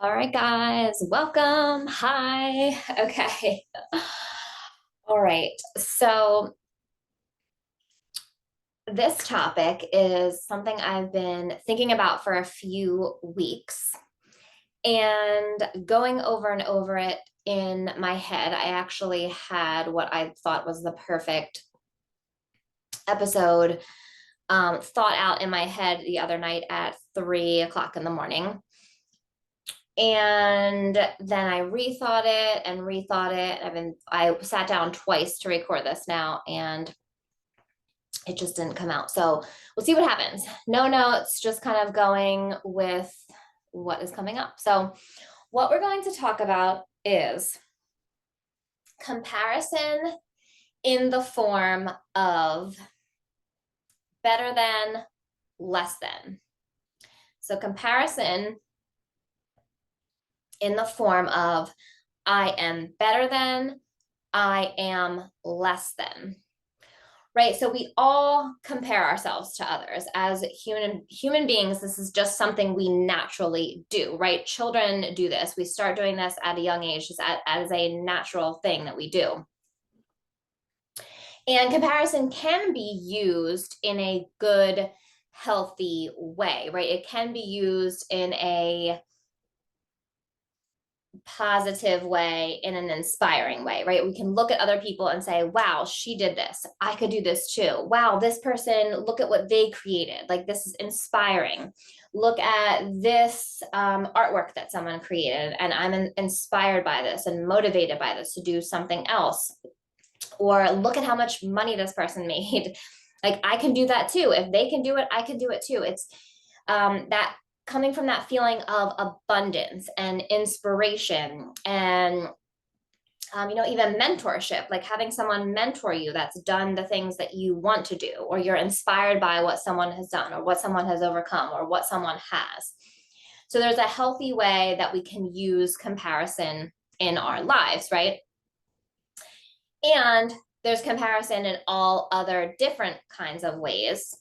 All right, guys, welcome. Hi. Okay. All right. So, this topic is something I've been thinking about for a few weeks and going over and over it in my head. I actually had what I thought was the perfect episode thought out in my head the other night at 3 o'clock in the morning. And then I rethought it and rethought it. I sat down twice to record this now and it just didn't come out. So we'll see what happens. No notes, just kind of going with what is coming up. So what we're going to talk about is comparison in the form of better than, less than. So comparison in the form of I am better than, I am less than. Right? So we all compare ourselves to others as human beings. This is just something we naturally do, right? Children do this. We start doing this at a young age just as a natural thing that we do. And comparison can be used in a good, healthy way, right? It can be used in a positive way, in an inspiring way, right? We can look at other people and say, wow, she did this. I could do this too. Wow, this person, look at what they created. Like, this is inspiring. Look at this artwork that someone created, and I'm inspired by this and motivated by this to do something else. Or look at how much money this person made. Like, I can do that too. If they can do it, I can do it too. It's that coming from that feeling of abundance and inspiration and even mentorship, like having someone mentor you that's done the things that you want to do, or you're inspired by what someone has done or what someone has overcome or what someone has. So there's a healthy way that we can use comparison in our lives, right? And there's comparison in all other different kinds of ways.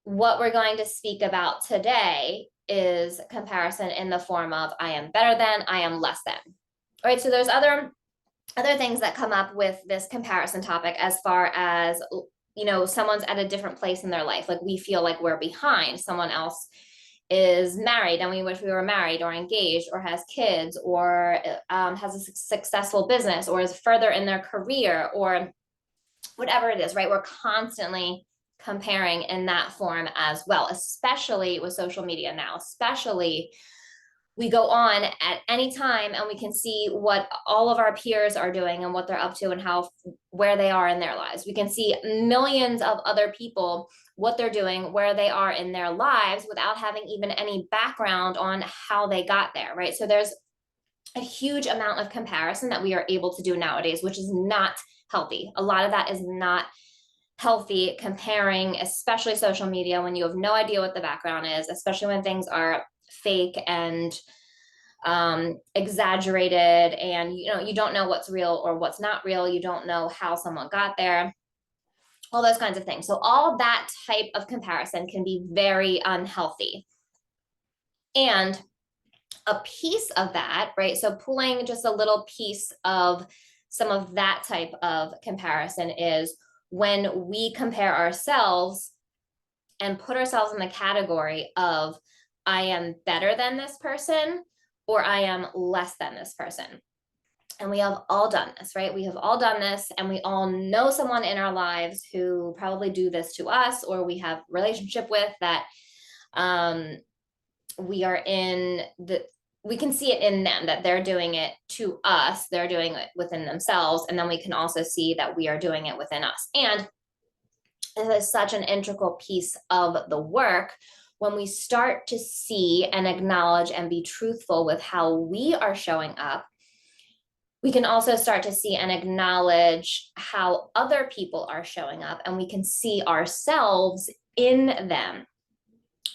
What we're going to speak about today is comparison in the form of I am better than, I am less than. All right, so there's other things that come up with this comparison topic, as far as someone's at a different place in their life. Like, we feel like we're behind. Someone else is married and we wish we were married, or engaged, or has kids, or has a successful business, or is further in their career, or whatever it is, right? We're constantly comparing in that form as well, especially with social media now. Especially, we go on at any time and we can see what all of our peers are doing and what they're up to and where they are in their lives. We can see millions of other people, what they're doing, where they are in their lives, without having even any background on how they got there, right? So there's a huge amount of comparison that we are able to do nowadays, which is not healthy. A lot of that is not healthy, comparing, especially social media, when you have no idea what the background is, especially when things are fake and exaggerated, and you don't know what's real or what's not real. You don't know how someone got there, all those kinds of things. So all that type of comparison can be very unhealthy. And a piece of that, right? So pulling just a little piece of some of that type of comparison is when we compare ourselves and put ourselves in the category of I am better than this person, or I am less than this person. And we have all done this, right? We have all done this, and we all know someone in our lives who probably do this to us, or we have relationship with, that we can see it in them, that they're doing it to us, they're doing it within themselves, and then we can also see that we are doing it within us. And it is such an integral piece of the work when we start to see and acknowledge and be truthful with how we are showing up. We can also start to see and acknowledge how other people are showing up, and we can see ourselves in them,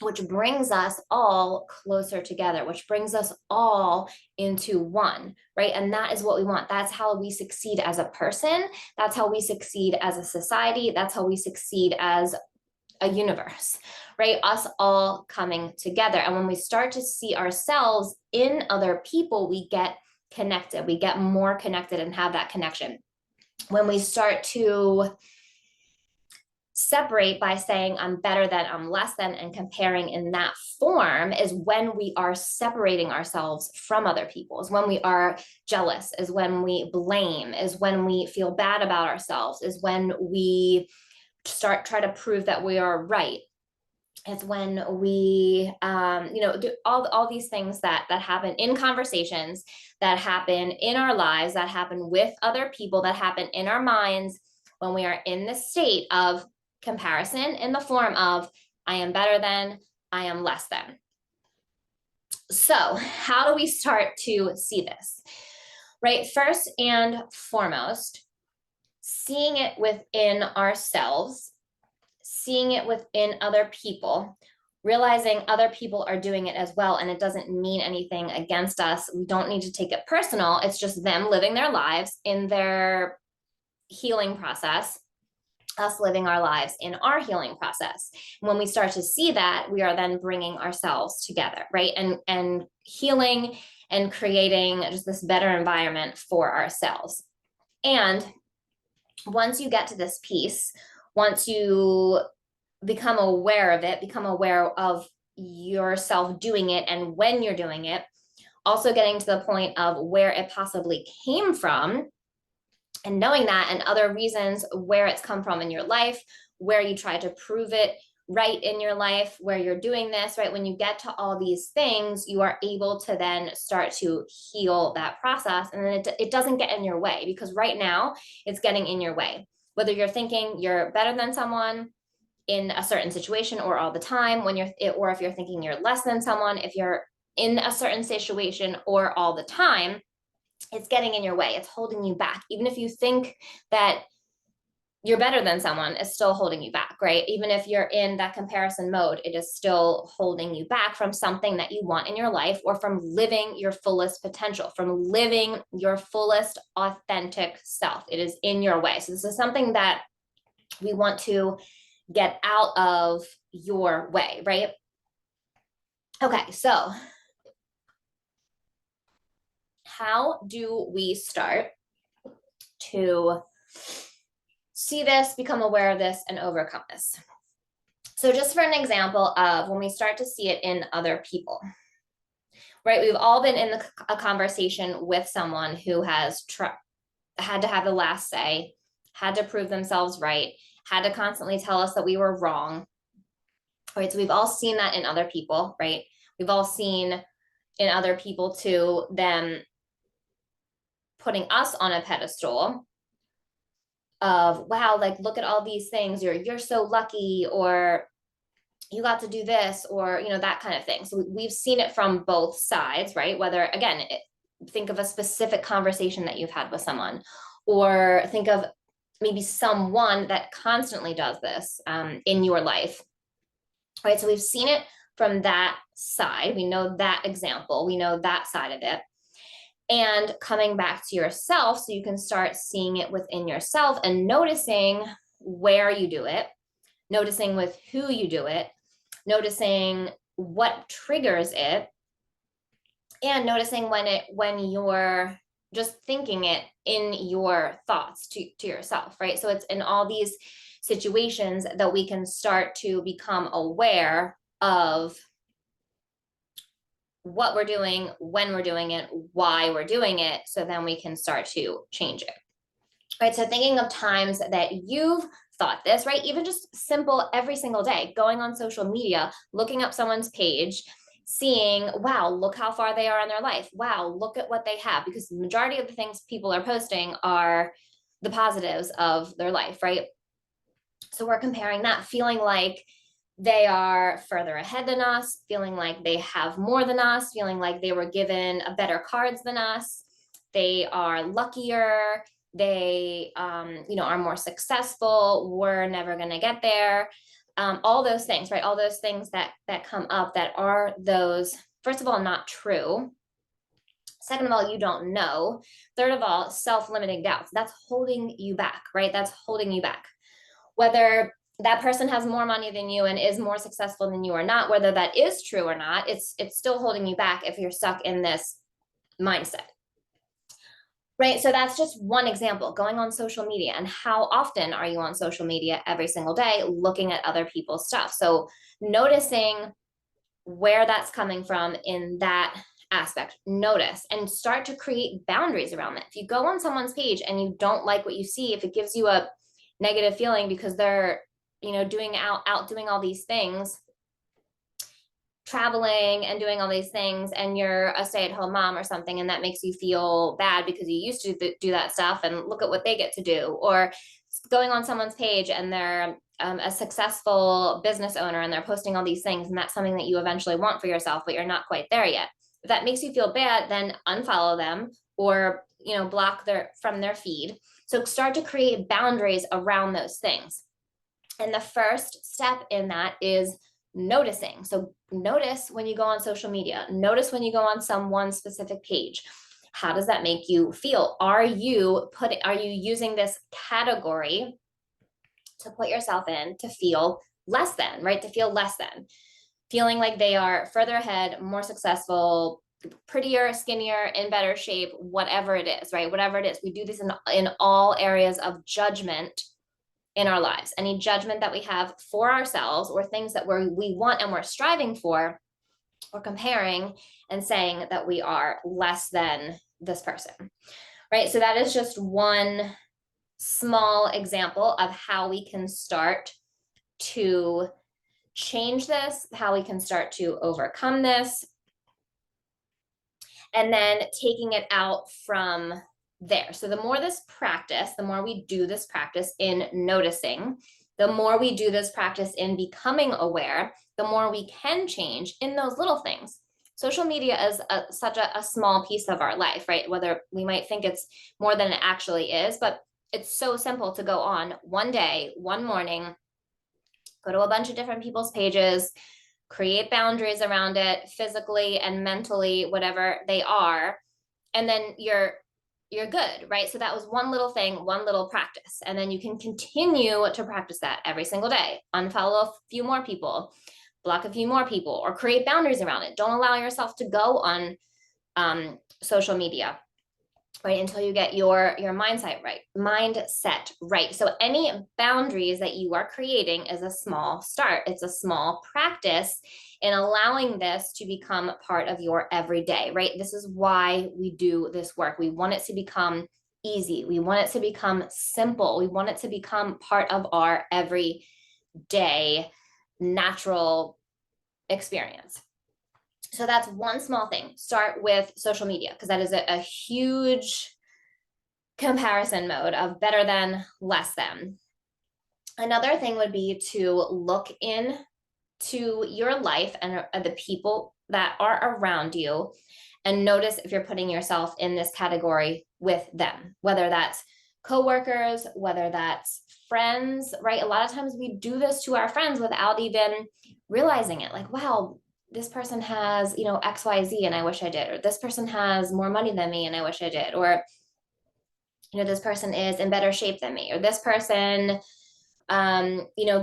which brings us all closer together, which brings us all into one, right? And that is what we want. That's how we succeed as a person. That's how we succeed as a society. That's how we succeed as a universe, right? Us all coming together. And when we start to see ourselves in other people, we get connected, we get more connected and have that connection. When we start to separate by saying I'm better than, I'm less than, and comparing in that form is when we are separating ourselves from other people, is when we are jealous, is when we blame, is when we feel bad about ourselves, is when we try to prove that we are right. It's when we do all these things that happen in conversations, that happen in our lives, that happen with other people, that happen in our minds when we are in this state of comparison in the form of I am better than, I am less than. So how do we start to see this? Right, first and foremost, seeing it within ourselves, seeing it within other people, realizing other people are doing it as well, and it doesn't mean anything against us. We don't need to take it personal. It's just them living their lives in their healing process, us living our lives in our healing process. When we start to see that, we are then bringing ourselves together, right? And healing and creating just this better environment for ourselves. And once you get to this piece, once you become aware of it, become aware of yourself doing it and when you're doing it, also getting to the point of where it possibly came from, and knowing that and other reasons where it's come from in your life, where you try to prove it right in your life, where you're doing this, right? When you get to all these things, you are able to then start to heal that process. And then it doesn't get in your way, because right now it's getting in your way. Whether you're thinking you're better than someone in a certain situation or all the time, or if you're thinking you're less than someone, if you're in a certain situation or all the time, it's getting in your way. It's holding you back. Even if you think that you're better than someone, it's still holding you back, right? Even if you're in that comparison mode, it is still holding you back from something that you want in your life, or from living your fullest potential, from living your fullest authentic self. It is in your way. So this is something that we want to get out of your way, right? Okay, so how do we start to see this, become aware of this, and overcome this? So just for an example of when we start to see it in other people, right? We've all been in a conversation with someone who has had to have the last say, had to prove themselves right, had to constantly tell us that we were wrong, right? So we've all seen that in other people, right? We've all seen in other people too, them putting us on a pedestal of, wow, like, look at all these things, you're so lucky, or you got to do this, or that kind of thing. So we've seen it from both sides, right? Whether, again, think of a specific conversation that you've had with someone, or think of maybe someone that constantly does this in your life, right? So we've seen it from that side. We know that example, we know that side of it. And coming back to yourself, so you can start seeing it within yourself and noticing where you do it, noticing with who you do it, noticing what triggers it, and noticing when you're just thinking it in your thoughts to yourself, right? So it's in all these situations that we can start to become aware of what we're doing, when we're doing it, why we're doing it, so then we can start to change it. Right, so thinking of times that you've thought this, right? Even just simple every single day, going on social media, looking up someone's page, seeing, wow, look how far they are in their life. Wow, look at what they have, because the majority of the things people are posting are the positives of their life, right? So we're comparing that, feeling like they are further ahead than us, feeling like they have more than us, feeling like they were given a better cards than us, they are luckier, they are more successful, we're never going to get there. All those things, right? All those things that come up that are those, first of all, not true. Second of all, you don't know. Third of all, self-limiting doubts. That's holding you back, right? That's holding you back. Whether that person has more money than you and is more successful than you or not, whether that is true or not, it's still holding you back if you're stuck in this mindset. Right. So that's just one example, going on social media. And how often are you on social media every single day looking at other people's stuff? So noticing where that's coming from in that aspect, notice and start to create boundaries around that. If you go on someone's page and you don't like what you see, if it gives you a negative feeling because they're, doing doing all these things, traveling and doing all these things, and you're a stay-at-home mom or something, and that makes you feel bad because you used to do that stuff, and look at what they get to do. Or going on someone's page and they're a successful business owner and they're posting all these things, and that's something that you eventually want for yourself, but you're not quite there yet. If that makes you feel bad, then unfollow them or block from their feed. So start to create boundaries around those things. And the first step in that is noticing. So notice when you go on social media, notice when you go on one specific page. How does that make you feel? Are you using this category to put yourself in to feel less than, right? To feel less than, feeling like they are further ahead, more successful, prettier, skinnier, in better shape, whatever it is, right? Whatever it is. We do this in all areas of judgment in our lives. Any judgment that we have for ourselves or things that we want and we're striving for, or comparing and saying that we are less than this person, right? So that is just one small example of how we can start to change this, how we can start to overcome this, and then taking it out from there. So the more we do this practice in noticing, the more we do this practice in becoming aware, the more we can change in those little things. Social media is such a small piece of our life, right? Whether we might think it's more than it actually is, but it's so simple to go on one day, one morning, go to a bunch of different people's pages, create boundaries around it physically and mentally, whatever they are, and then you're good, right? So that was one little thing, one little practice. And then you can continue to practice that every single day. Unfollow a few more people, block a few more people, or create boundaries around it. Don't allow yourself to go on social media, right? Until you get your mindset right. So any boundaries that you are creating is a small start. It's a small practice in allowing this to become part of your everyday, right? This is why we do this work. We want it to become easy. We want it to become simple. We want it to become part of our everyday natural experience. So that's one small thing. Start with social media, because that is a huge comparison mode of better than, less than. Another thing would be to look into your life and the people that are around you and notice if you're putting yourself in this category with them, whether that's coworkers, whether that's friends, right? A lot of times we do this to our friends without even realizing it. Like, wow, this person has, XYZ and I wish I did, or this person has more money than me and I wish I did, or, this person is in better shape than me, or this person,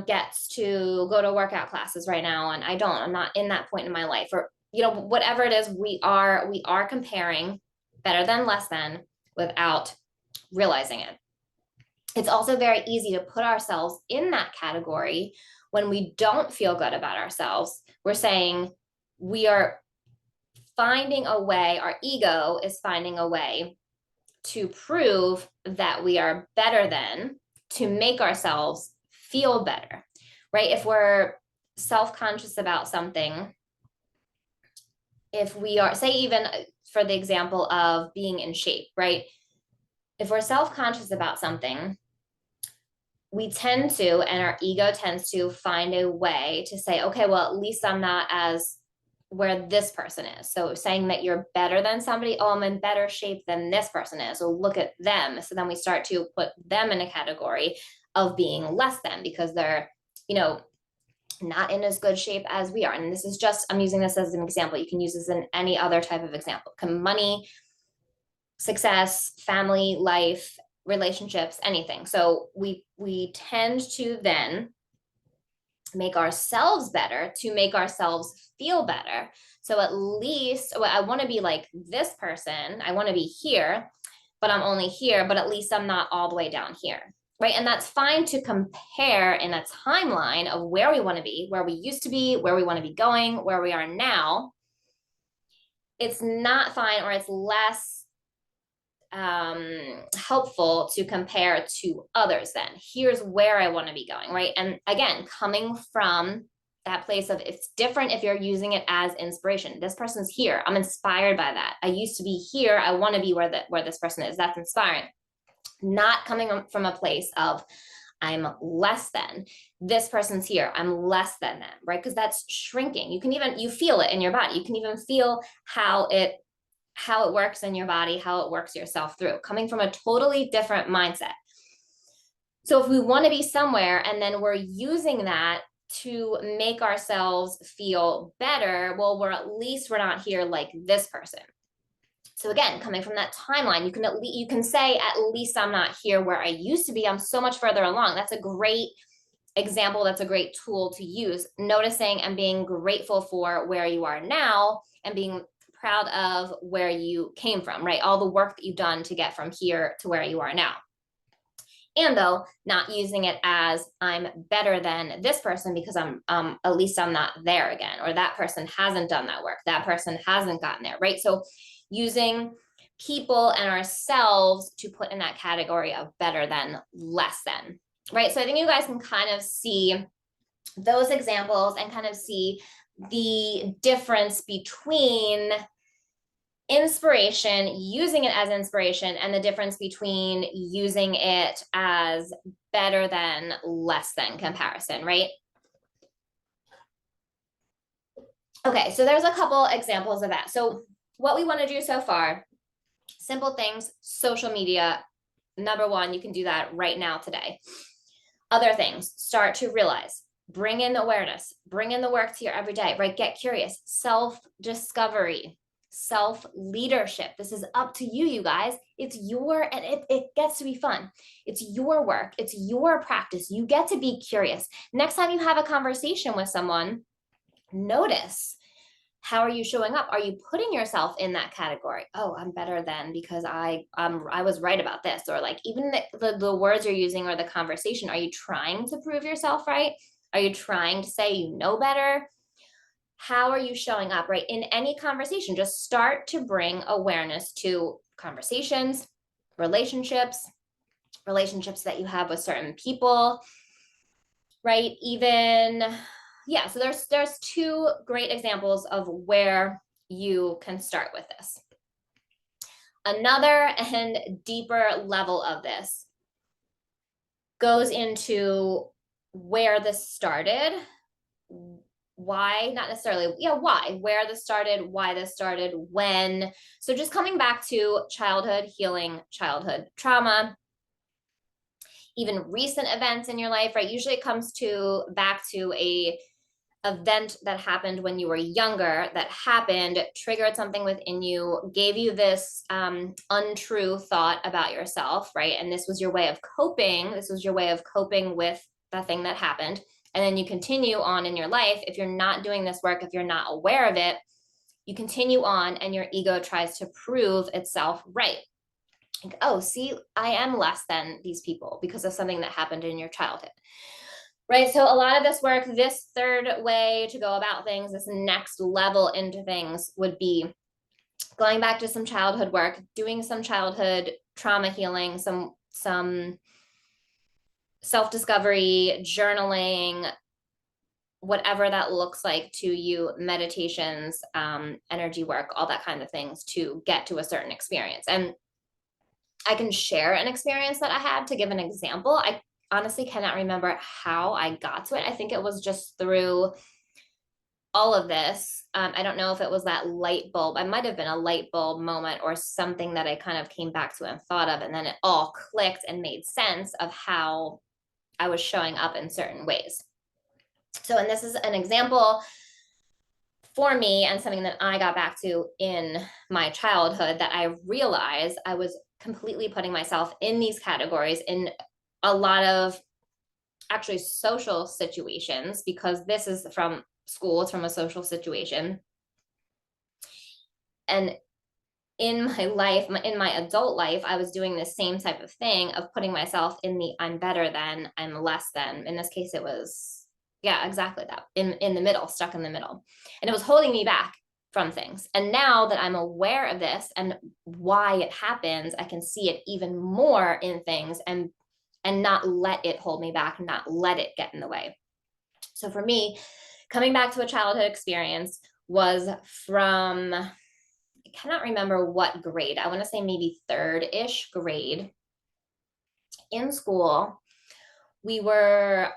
gets to go to workout classes right now and I'm not in that point in my life, or, whatever it is, we are comparing better than, less than, without realizing it. It's also very easy to put ourselves in that category when we don't feel good about ourselves. We're saying we are finding a way, our ego is finding a way to prove that we are better than, to make ourselves feel better, right? If we're self-conscious about something, if we are, say, even for the example of being in shape, right? If we're self-conscious about something, we tend to, and our ego tends to find a way to say, okay, well, at least I'm not as where this person is. So saying that you're better than somebody, oh, I'm in better shape than this person is, so look at them. So then we start to put them in a category of being less than because they're, not in as good shape as we are. And this is just, I'm using this as an example. You can use this in any other type of example. Money, success, family, life, relationships, anything. So we tend to then make ourselves better to make ourselves feel better. So at least I want to be like this person. I want to be here, but I'm only here, but at least I'm not all the way down here. Right. And that's fine to compare in a timeline of where we want to be, where we used to be, where we want to be going, where we are now. It's not fine, or it's less helpful to compare to others. Then here's where I want to be going, right? And again, coming from that place of, it's different if you're using it as inspiration. This person's here, I'm inspired by that. I used to be here, I want to be where this person is. That's inspiring. Not coming from a place of, I'm less than. This person's here, I'm less than them, right? Because that's shrinking. You feel it in your body. You can even feel how it works in your body, how it works yourself through, coming from a totally different mindset. So if we want to be somewhere and then we're using that to make ourselves feel better, well, we're not here like this person. So again, coming from that timeline, you can say, at least I'm not here where I used to be. I'm so much further along. That's a great example. That's a great tool to use. Noticing and being grateful for where you are now, and being proud of where you came from, right? All the work that you've done to get from here to where you are now. And though, not using it as, I'm better than this person because at least I'm not there again, or that person hasn't done that work, that person hasn't gotten there, right? So using people and ourselves to put in that category of better than, less than, right? So I think you guys can kind of see those examples and kind of see the difference between inspiration, using it as inspiration, and the difference between using it as better than, less than comparison, right? Okay, so there's a couple examples of that. So what we want to do so far, simple things, social media, number one, you can do that right now today. Other things, start to realize, bring in awareness, bring in the work to your everyday, right? Get curious, self-discovery, self-leadership. This is up to you, you guys. It's and it gets to be fun. It's your work. It's your practice. You get to be curious. Next time you have a conversation with someone, notice, how are you showing up? Are you putting yourself in that category? Oh, I'm better than because I was right about this, or like even the words you're using or the conversation. Are you trying to prove yourself right? Are you trying to say you know better? How are you showing up, right? In any conversation, just start to bring awareness to conversations, relationships that you have with certain people, right? Even, yeah, so there's two great examples of where you can start with this. Another and deeper level of this goes into where this started, why, not necessarily, why, where this started, why this started, when. So just coming back to childhood healing, childhood trauma, even recent events in your life, right? Usually it comes back to a event that happened when you were younger, that happened, triggered something within you, gave you this untrue thought about yourself, right? And this was your way of coping. This was your way of coping with the thing that happened. And then you continue on in your life. If you're not doing this work, if you're not aware of it, you continue on and your ego tries to prove itself right. Like, oh, see, I am less than these people because of something that happened in your childhood. Right. So a lot of this work, this third way to go about things, this next level into things would be going back to some childhood work, doing some childhood trauma healing, some self-discovery, journaling, whatever that looks like to you, meditations, energy work, all that kind of things to get to a certain experience. And I can share an experience that I had to give an example. I honestly cannot remember how I got to it. I think it was just through all of this. I don't know if it was that light bulb. It might have been a light bulb moment or something that I kind of came back to and thought of, and then it all clicked and made sense of how I was showing up in certain ways. So, and this is an example for me and something that I got back to in my childhood, that I realized I was completely putting myself in these categories in a lot of actually social situations, because this is from school, it's from a social situation. And in my life, in my adult life, I was doing the same type of thing of putting myself in the I'm better than, I'm less than. In this case, it was, yeah, exactly that, in the middle, stuck in the middle. And it was holding me back from things. And now that I'm aware of this and why it happens, I can see it even more in things and not let it hold me back, not let it get in the way. So for me, coming back to a childhood experience was from, I cannot remember what grade. I want to say maybe third-ish grade. In school, we were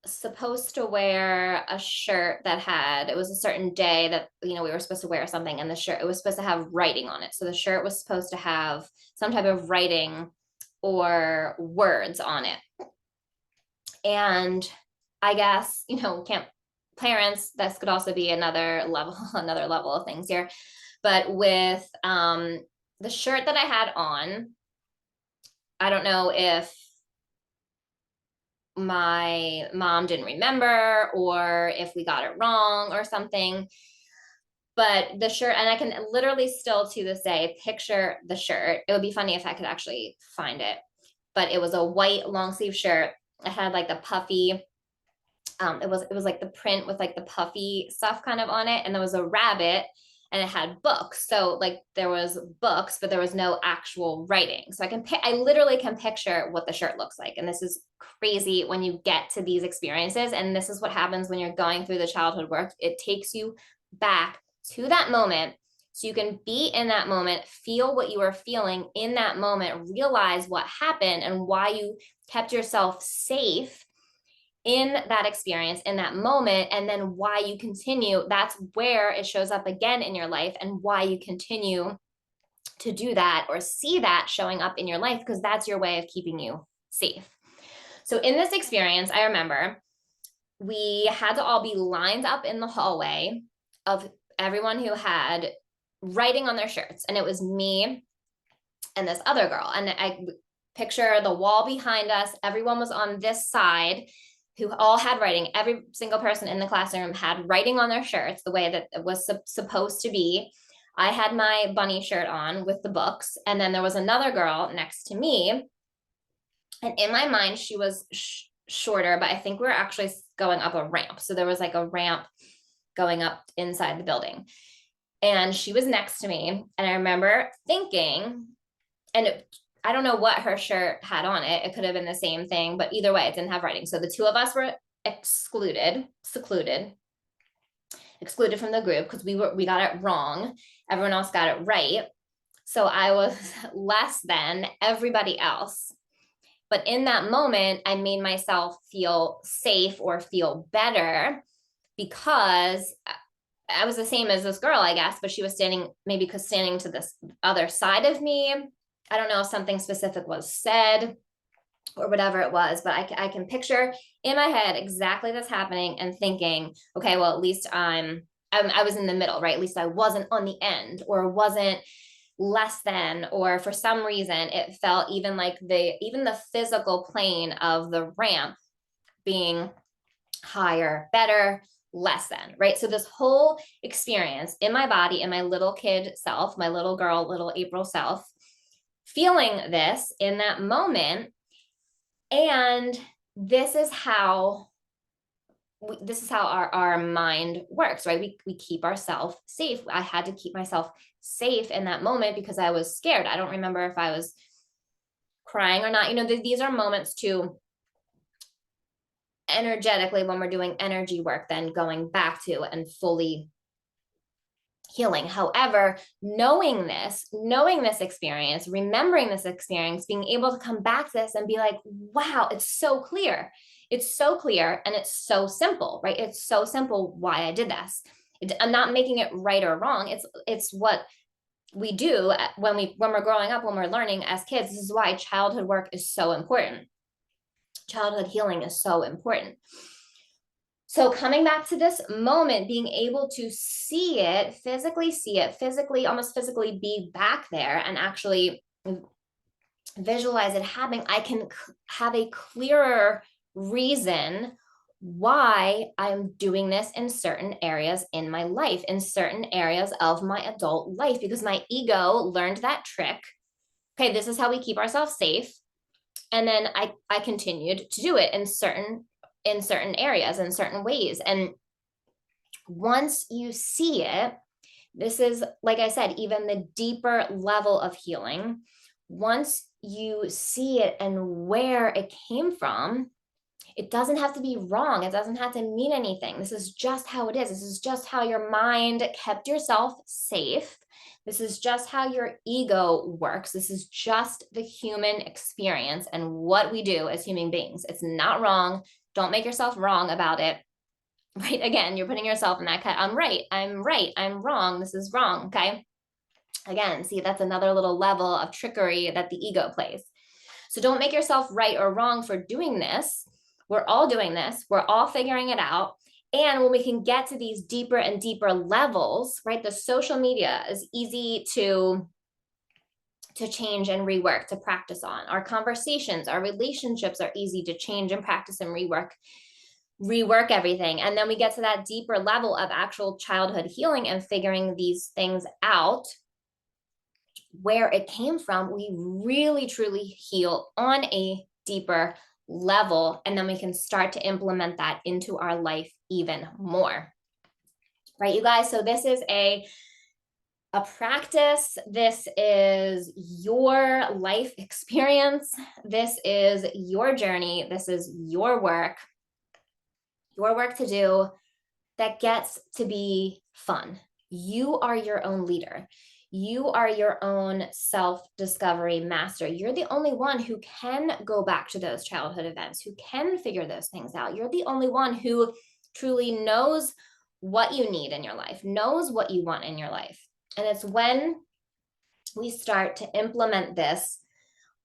supposed to wear a shirt that had, it was a certain day that, we were supposed to wear something, and the shirt, it was supposed to have writing on it. So the shirt was supposed to have some type of writing or words on it. And I guess, can't, parents, this could also be another level, another level of things here. But with the shirt that I had on, I don't know if my mom didn't remember or if we got it wrong or something. But the shirt, and I can literally still to this day picture the shirt. It would be funny if I could actually find it. But it was a white long sleeve shirt. It had like the puffy, it was like the print with like the puffy stuff kind of on it, and there was a rabbit, and it had books. So like there was books, but there was no actual writing. So I literally can picture what the shirt looks like. And this is crazy when you get to these experiences. And this is what happens when you're going through the childhood work. It takes you back to that moment, so you can be in that moment, feel what you are feeling in that moment, realize what happened and why you kept yourself safe in that experience, in that moment, and then why you continue. That's where it shows up again in your life, and why you continue to do that or see that showing up in your life, because that's your way of keeping you safe. So in this experience, I remember we had to all be lined up in the hallway of everyone who had writing on their shirts. And it was me and this other girl. And I picture the wall behind us. Everyone was on this side who all had writing. Every single person in the classroom had writing on their shirts the way that it was supposed to be. I had my bunny shirt on with the books. And then there was another girl next to me. And in my mind, she was shorter, but I think we were actually going up a ramp. So there was like a ramp going up inside the building. And she was next to me. And I remember thinking, and I don't know what her shirt had on it. It could have been the same thing, but either way, it didn't have writing. So the two of us were excluded from the group because we got it wrong. Everyone else got it right. So I was less than everybody else. But in that moment, I made myself feel safe or feel better because I was the same as this girl, I guess, but she was standing to this other side of me. I don't know if something specific was said or whatever it was, but I can picture in my head exactly that's happening and thinking, okay, well, at least I was in the middle, right? At least I wasn't on the end or wasn't less than, or for some reason it felt even like even the physical plane of the ramp being higher, better, less than, right? So this whole experience in my body, in my little kid self, my little girl, little April self, feeling this in that moment. And this is how our mind works, right? We keep ourselves safe. I had to keep myself safe in that moment because I was scared. I don't remember if I was crying or not. These are moments too, energetically, when we're doing energy work, then going back to and fully healing. However, knowing this experience, remembering this experience, being able to come back to this and be like, wow, it's so clear. It's so clear and it's so simple, right? It's so simple why I did this. I'm not making it right or wrong. It's what we do when we're growing up, when we're learning as kids. This is why childhood work is so important. Childhood healing is so important. So coming back to this moment, being able to see it, almost physically be back there and actually visualize it happening, I can have a clearer reason why I'm doing this in certain areas in my life, in certain areas of my adult life, because my ego learned that trick. Okay, this is how we keep ourselves safe. And then I continued to do it in certain areas, in certain ways. And once you see it, this is, like I said, even the deeper level of healing. Once you see it and where it came from, it doesn't have to be wrong. It doesn't have to mean anything. This is just how it is. This is just how your mind kept yourself safe. This is just how your ego works. This is just the human experience and what we do as human beings. It's not wrong. Don't make yourself wrong about it. Right? Again, you're putting yourself in that cut. I'm right. I'm wrong. This is wrong. Okay. Again, see, that's another little level of trickery that the ego plays. So don't make yourself right or wrong for doing this. We're all doing this. We're all figuring it out. And when we can get to these deeper and deeper levels, right? The social media is easy to change and rework, to practice on. Our conversations, our relationships are easy to change and practice and rework everything. And then we get to that deeper level of actual childhood healing and figuring these things out, where it came from. We really truly heal on a deeper level, and then we can start to implement that into our life even more. Right, you guys? So this is a practice. This is your life experience. This is your journey. This is your work to do that gets to be fun. You are your own leader. You are your own self-discovery master. You're the only one who can go back to those childhood events, who can figure those things out. You're the only one who truly knows what you need in your life, knows what you want in your life. And it's when we start to implement this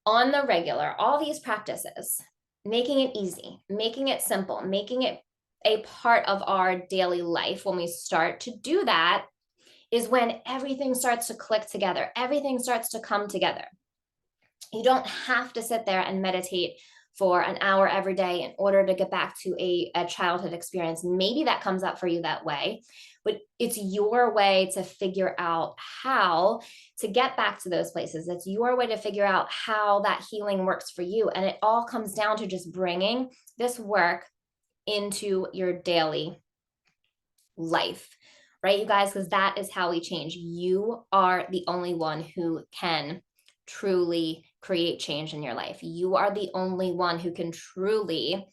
on the regular, all these practices, making it easy, making it simple, making it a part of our daily life. When we start to do that is when everything starts to click together. Everything starts to come together. You don't have to sit there and meditate for an hour every day in order to get back to a childhood experience. Maybe that comes up for you that way, but it's your way to figure out how to get back to those places. It's your way to figure out how that healing works for you. And it all comes down to just bringing this work into your daily life, right, you guys? Because that is how we change. You are the only one who can truly create change in your life. You are the only one who can truly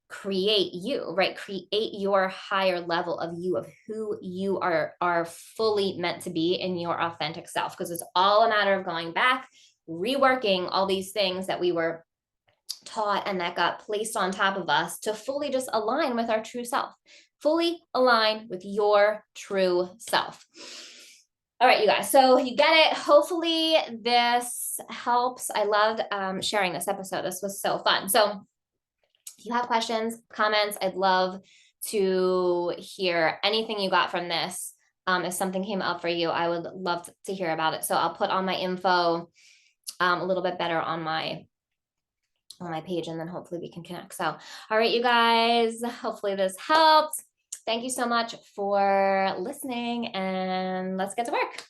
create you, right? Create your higher level of you, of who you are fully meant to be in your authentic self. Because it's all a matter of going back, reworking all these things that we were taught and that got placed on top of us to fully just align with our true self, fully align with your true self. All right, you guys, so you get it. Hopefully this helps. I loved sharing this episode. This was so fun. So if you have questions, comments, I'd love to hear anything you got from this. If something came up for you, I would love to hear about it. So I'll put on my info a little bit better on my page, and then hopefully we can connect. So, all right, you guys, hopefully this helped. Thank you so much for listening, and let's get to work.